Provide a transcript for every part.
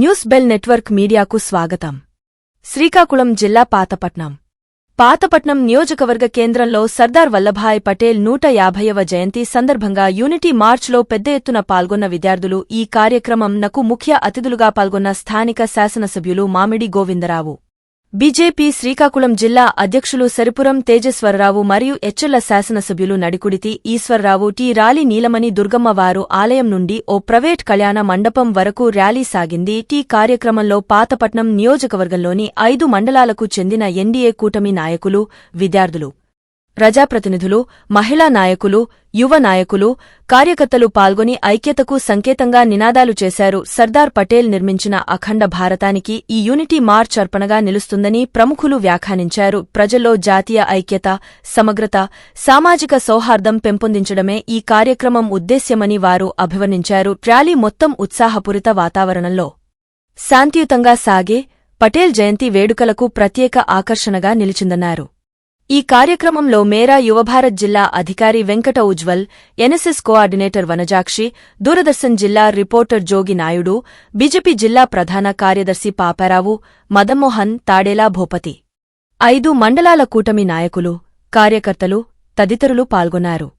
News bell network మీడియాకు స్వాగతం. శ్రీకాకుళం జిల్లా పాతపట్నం నియోజకవర్గ కేంద్రంలో సర్దార్ వల్లభాయ్ పటేల్ 150వ జయంతి సందర్భంగా యూనిటీ మార్చ్లో పెద్ద ఎత్తున పాల్గొన్న విద్యార్థులు ఈ కార్యక్రమంనకు ముఖ్య అతిథులుగా పాల్గొన్న స్థానిక శాసనసభ్యులు మామిడి గోవిందరావు, బీజేపీ శ్రీకాకుళం జిల్లా అధ్యక్షులు సరిపురం తేజేశ్వరరావు మరియు ఎచ్చెళ్ల శాసనసభ్యులు నడికుడితి ఈశ్వర్రావు, టి. రాలి నీలమణి దుర్గమ్మ వారు ఆలయం నుండి ఓ ప్రైవేట్ కళ్యాణ మండపం వరకు ర్యాలీ సాగింది. టీ కార్యక్రమంలో పాతపట్నం నియోజకవర్గంలోని 5 మండలాలకు చెందిన ఎన్డీఏ కూటమి నాయకులు, విద్యార్థులు, ప్రజాప్రతినిధులు, మహిళా నాయకులు, యువ నాయకులు, కార్యకర్తలు పాల్గొని ఐక్యతకు సంకేతంగా నినాదాలు చేశారు. సర్దార్ పటేల్ నిర్మించిన అఖండ భారతానికి ఈ యూనిటీ మార్చ్ అర్పణగా నిలుస్తుందని ప్రముఖులు వ్యాఖ్యానించారు. ప్రజల్లో జాతీయ ఐక్యత, సమగ్రత, సామాజిక సౌహార్దం పెంపొందించడమే ఈ కార్యక్రమం ఉద్దేశ్యమని వారు అభివర్ణించారు. ర్యాలీ మొత్తం ఉత్సాహపూరిత వాతావరణంలో శాంతియుతంగా సాగే పటేల్ జయంతి వేడుకలకు ప్రత్యేక ఆకర్షణగా నిలిచిందన్నారు. ఈ కార్యక్రమంలో మేరా యువభారత్ జిల్లా అధికారి వెంకట ఉజ్వల్, ఎన్ఎస్ఎస్ కోఆర్డినేటర్ వనజాక్షి, దూరదర్శన్ జిల్లా రిపోర్టర్ జోగి నాయుడు, బీజేపీ జిల్లా ప్రధాన కార్యదర్శి పాపారావు, మదన్మోహన్, తాడేలా భూపతి, 5 మండలాల కూటమి నాయకులు, కార్యకర్తలు తదితరులు పాల్గొన్నారు.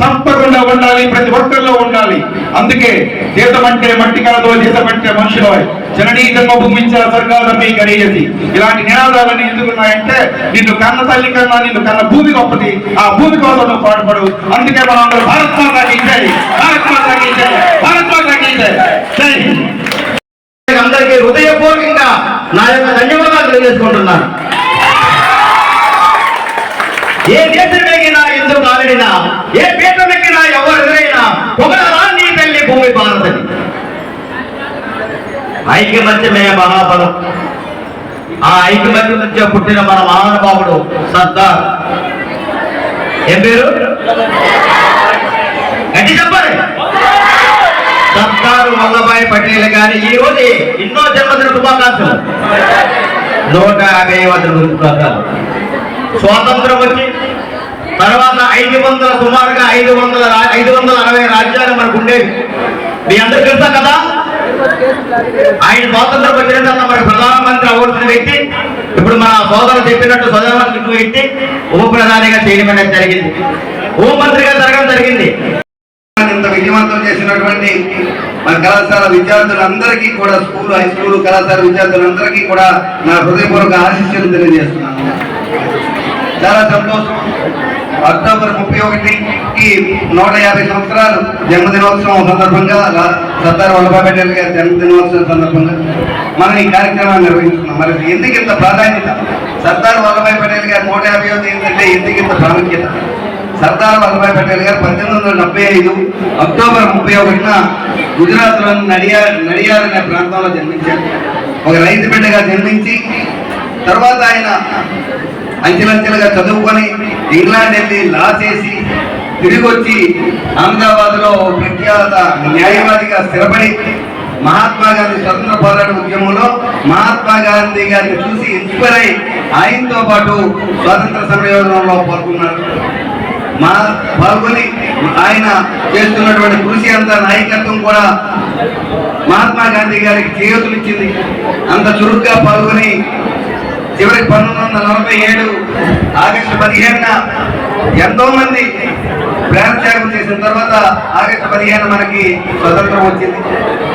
తప్పకుండా ఉండాలి, ప్రతి ఒక్కరిలో ఉండాలి. అందుకే దేశం అంటే మట్టి కలదో, దేశం అంటే మనుషులు. జననీ జన్మభూమించిన స్వర్గాలపై గడియసి ఇలాంటి నినాదాలన్నీ ఎందుకున్నాయంటే, నిన్ను కన్న తల్లి కన్నా నిన్ను కన్న భూమి గొప్పది, ఆ భూమి కోసం నువ్వు పాటుపడు. అందుకే మనం అందరూ భారత్ మాతాకి జై, భారత్ మాతాకి జై, భారత్ మాతాకి జై. అందరికీ హృదయపూర్వకంగా నా యొక్క ధన్యవాదాలు తెలియజేసుకుంటున్నాను. ఏ దేశమెగినా ఎందుకు ఆడినా, ఏ పీఠమెక్కినా ఎవరు ఎదురైనా పొగడరా నీ తల్లి భూమి భారతని. ఐక్యమత్యమే మహాబలం. ఆ ఐక్యమత్యం నుంచే పుట్టిన మన మహానుభావుడు సర్దార్. ఏం పేరు? గట్టి చెప్పాలి. సర్దార్ వల్లభాయ్ పటేల్ గారి ఈ రోజు ఎన్నో జన్మదిన శుభాకాంక్షలు. 150వ శుభాకాంక్షలు. స్వాతంత్రం వచ్చి తర్వాత 500 సుమారుగా 560 రాజ్యాలు మనకు ఉండేవి. మీ అందరూ తెలుసా కదా. ఆయన స్వాతంత్రం వచ్చిన తర్వాత మరి ప్రధానమంత్రి అవ్వాల్సిన వ్యక్తి ఇప్పుడు మన సోదరులు చెప్పినట్టు స్వదేశ వ్యక్తి ఉప ప్రధానిగా చేయడం అనేది జరిగింది, హోంమంత్రిగా జరగడం జరిగింది. ఇంత విజయవంతం చేసినటువంటి మన కళాశాల విద్యార్థులందరికీ కూడా, స్కూల్, హై స్కూల్, కళాశాల విద్యార్థులందరికీ కూడా నా హృదయపూర్వక ఆశీస్సులు తెలియజేస్తున్నాను. చాలా సంతోషం. అక్టోబర్ 31కి 150 సంవత్సరాలు జన్మదినోత్సవం సందర్భంగా, సర్దార్ వల్లభాయ్ పటేల్ గారి జన్మదినోత్సవం సందర్భంగా మనం ఈ కార్యక్రమాన్ని నిర్వహిస్తున్నాం. మరి ఎందుకు ఇంత ప్రాధాన్యత? సర్దార్ వల్లభాయ్ పటేల్ గారి 150వ ఏంటంటే ఎందుకు ఇంత ప్రాముఖ్యత? సర్దార్ వల్లభాయ్ పటేల్ గారు 1875 అక్టోబర్ 31న గుజరాత్లోని నడియార్ అనే ప్రాంతంలో జన్మించారు. ఒక రైతు బిడ్డగా జన్మించి తర్వాత ఆయన అంచెలంచెలుగా చదువుకొని ఇంగ్లాండ్ వెళ్ళి లా చేసి తిరిగి వచ్చి అహ్మదాబాద్ లో ప్రఖ్యాత న్యాయవాదిగా స్థిరపడి మహాత్మా గాంధీ స్వతంత్ర పోరాట ఉద్యమంలో మహాత్మా గాంధీ గారిని చూసి ఇన్స్పైర్ అయి ఆయనతో పాటు స్వాతంత్ర సమయంలో పాల్గొని ఆయన చేస్తున్నటువంటి కృషి అంతా, నాయకత్వం కూడా మహాత్మా గాంధీ గారికి చేయూతనిచ్చింది. అంత చురుగ్గా పాల్గొని చివరికి 1947 ఆగస్టు 15న ఎంతో మంది ప్రాణత్యాగం చేసిన తర్వాత ఆగస్టు 15న మనకి స్వతంత్రం వచ్చింది.